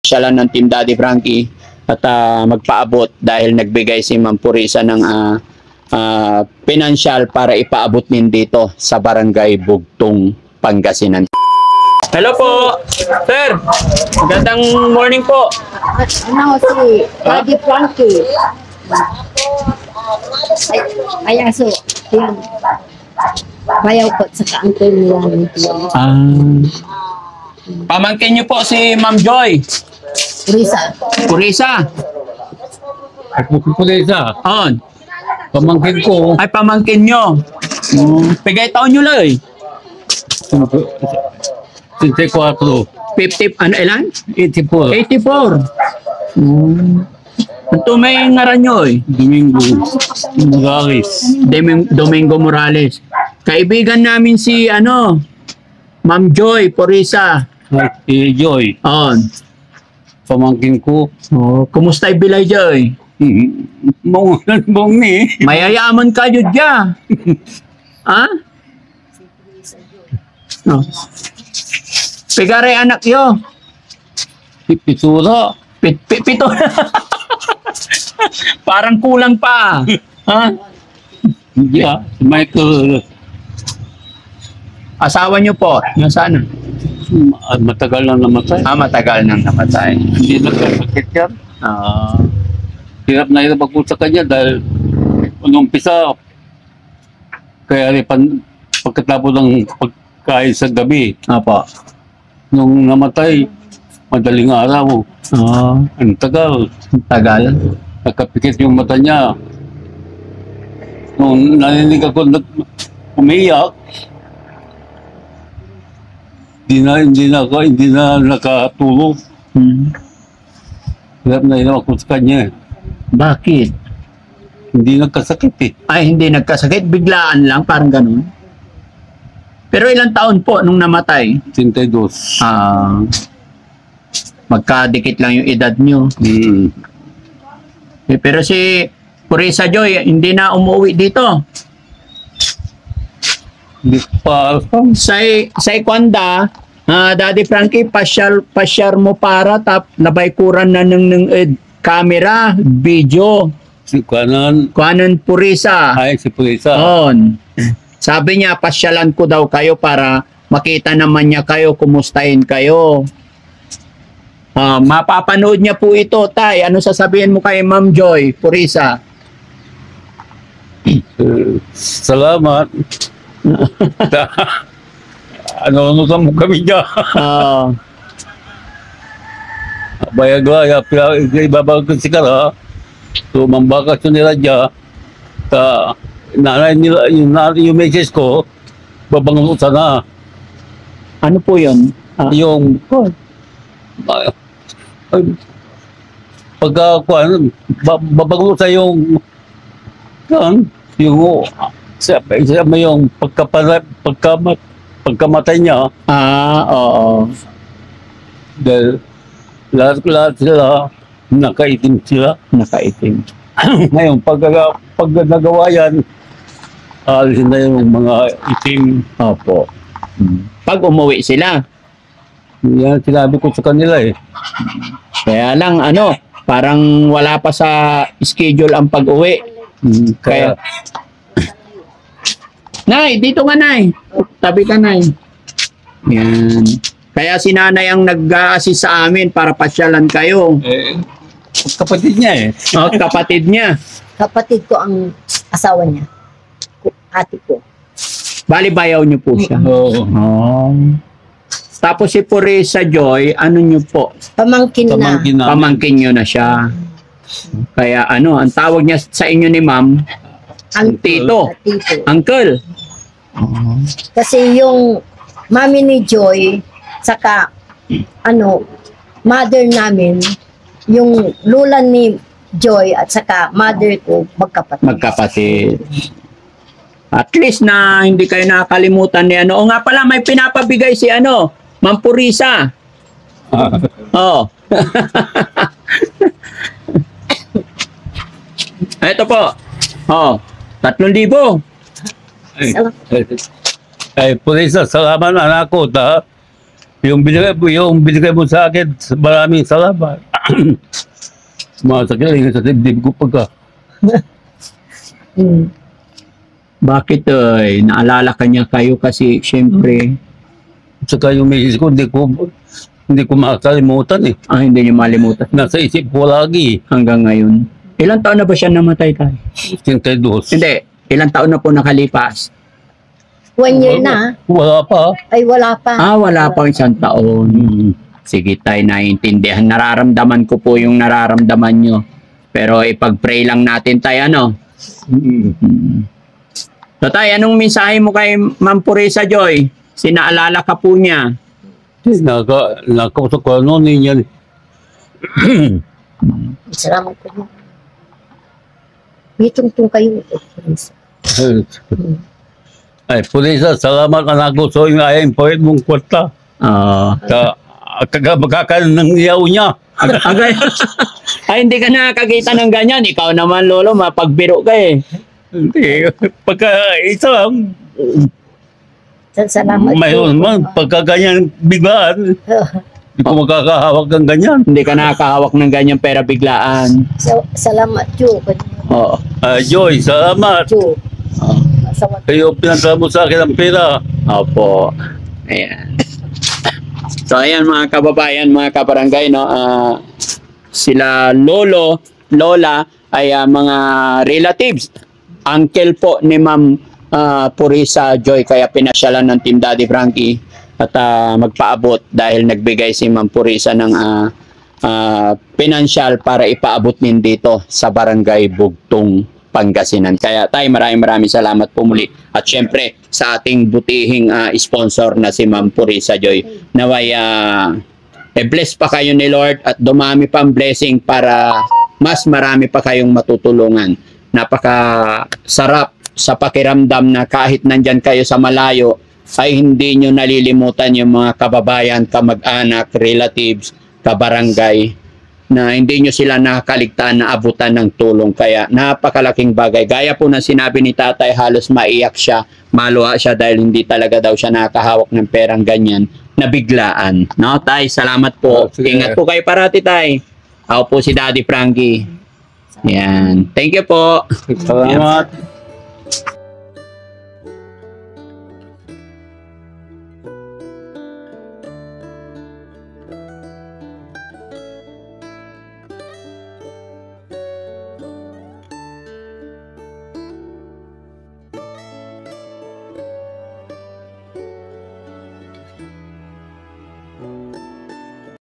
pasyalan ng Team Daddy Frankie at magpaabot dahil nagbigay si Ma'am Purisa ng financial para ipaabot din dito sa Barangay Bugtong, Pangasinan. Hello po, sir. Magandang morning po. Ano si Daddy Frankie? Ay, aso. Yan. Bayaw po sa kaangkol nila. Pamangkin niyo po si Ma'am Joy. Risa. Purisa. Purisa. On. Pamangkin ko. Ay, pamangkin nyo. Pigay taon nyo lang eh. 54. 50, ano ilan? 84. 84. Ito may ngaran nyo eh. Domingo Morales. Domingo Morales. Kaibigan namin si Ma'am Joy Purisa. Si Joy. On. Pamangkin ko. Kumusta Bilay Joy? Mong ni. Mayayaman ka yun dyan. Ha? No. Pigare anak yo. Pitura. Pito. Parang kulang pa. Ha? Hindi Michael. Asawa nyo po, nasaan? Matagal na namatay. Matagal nang namatay. Hindi nagkasakit yan. Hirap na hirap ako sa kanya dahil nung umpisa, kaya rin pagkatapos ng pagkain sa gabi, Apo. nung namatay, madaling araw. Ang tagal. Tagal. Nakapikit yung mata niya. Nung naninig ako umiyak, hindi na nakatulog. Hirap na hirap ako sa kanya. Bakit? Hindi nagkasakit eh. Ay, hindi nagkasakit. Biglaan lang, parang ganun. Pero ilang taon po nung namatay? 32. Magkadikit lang yung edad nyo. Pero si Purisa Joy, hindi na umuwi dito. Hindi pa alam. Sa Ikwanda, Daddy Frankie, pasyar mo para nabaykuran na ng camera, video. Si Kanan. Kuanan Purisa. Ay, si Purisa. On. Sabi niya, pasyalan ko daw kayo para makita naman niya kayo, kumustahin kayo. Mapapanood niya po ito, Tay. Ano sasabihin mo kay Ma'am Joy Purisa? Salamat. Ano mo kami dyan? Bayag-laya, ibabag ko si Kara. So, mambakas yun nila dyan. Nanay nila, yung message ko, babangutan na. Ano po yun? Yung, babangutan yung pagkamatay niya. Oo. Dahil lahat sila, nakaitim sila. Nakaitim. Ngayon, pag nagawa yan, alisin na yung mga itim. Opo. Pag umuwi sila. Yan, sinabi ko sa kanila eh. Kaya lang, parang wala pa sa schedule ang pag-uwi. Kaya, Nay, dito ka, Nay. Tabi ka, Nay. Yan. Kaya si Nanay ang nag-a-assist sa amin para pasyalan kayo. Kapatid niya eh. Kapatid niya. Kapatid ko ang asawa niya. Ate ko. Bali, bayaw niyo po siya. Oo. Tapos si Purisa Joy, ano niyo po? Pamangkin na. Pamangkin niyo na siya. Kaya ang tawag niya sa inyo ni Ma'am? Tito. Tito. Uncle. Kasi yung mami ni Joy, saka mother namin, yung lula ni Joy at saka mother ko, magkapatid. Magkapatid. At least na hindi kayo nakakalimutan ni O nga pala, may pinapabigay si Ma'am Purisa. Oh. Ito po. 3,000. Ay, Purisa, salamat anak ko. Yung binigay mo sa akin, maraming salamat. Masakit sa dibdib ko pagka. Mm. Bakit naalala ka niya kayo kasi syempre, Saka yung misis ko, hindi ko makakalimutan eh. hindi niyo malimutan Nasa isip ko lagi. hanggang ngayon. Ilang taon na ba siya namatay tayo? 32. Hindi, ilang taon na po nakalipas? 1 year na. Wala pa. Ay, wala pa. Wala pang isang taon. Sige tayo, naiintindihan. Nararamdaman ko po yung nararamdaman nyo. Pero ipag-pray lang natin tayo, ano? So tayo, anong mensahe mo kay Ma'am Purisa Joy? Sinaalala ka po niya. Nakausap ko ano niya. Salamat po. May tungtong kayo. Ay, Purisa, salamat na nagusto yung ayang poet mong kwarta. Kaga magkakaroon ng iyaw niya. Ay, hindi ka nakakakita ng ganyan. Ikaw naman, Lolo, mapagbiro ka eh. Hindi, pagka isa lang, Salamat mayroon man, pagka ganyan biglaan, hindi ko makakahawak ng ganyan. Hindi ka nakakahawak ng ganyan pera biglaan. Salamat, Joe. Oo. Joy, salamat. Joe. Salamat. Kayo pinadala mo sa akin ang pera. Opo. Ayan. So, ayan mga kababayan, mga kabarangay, no? Sila Lolo, Lola ay mga relatives. Uncle po ni Ma'am Purisa Joy, kaya pinasyalan ng Team Daddy Frankie at magpaabot dahil nagbigay si Ma'am Purisa ng financial para ipaabot din dito sa Barangay Bugtong, Pangasinan. Kaya tayo maraming salamat po muli. At syempre sa ating butihing sponsor na si Ma'am Purisa Joy. Naway bless pa kayo ni Lord at dumami pa ang blessing para mas marami pa kayong matutulungan. Napakasarap sa pakiramdam na kahit nandyan kayo sa malayo ay hindi nyo nalilimutan yung mga kababayan, kamag-anak, relatives, kabarangay na hindi nyo sila nakakaligtaan na abutan ng tulong. Kaya napakalaking bagay. Gaya po na sinabi ni tatay, halos maiyak siya, maluha siya dahil hindi talaga daw siya nakahawak ng perang ganyan na biglaan. No, tay, salamat po. Ingat po kayo parati, tay. Ako po si Daddy Frankie. Yan. Thank you po. Salamat.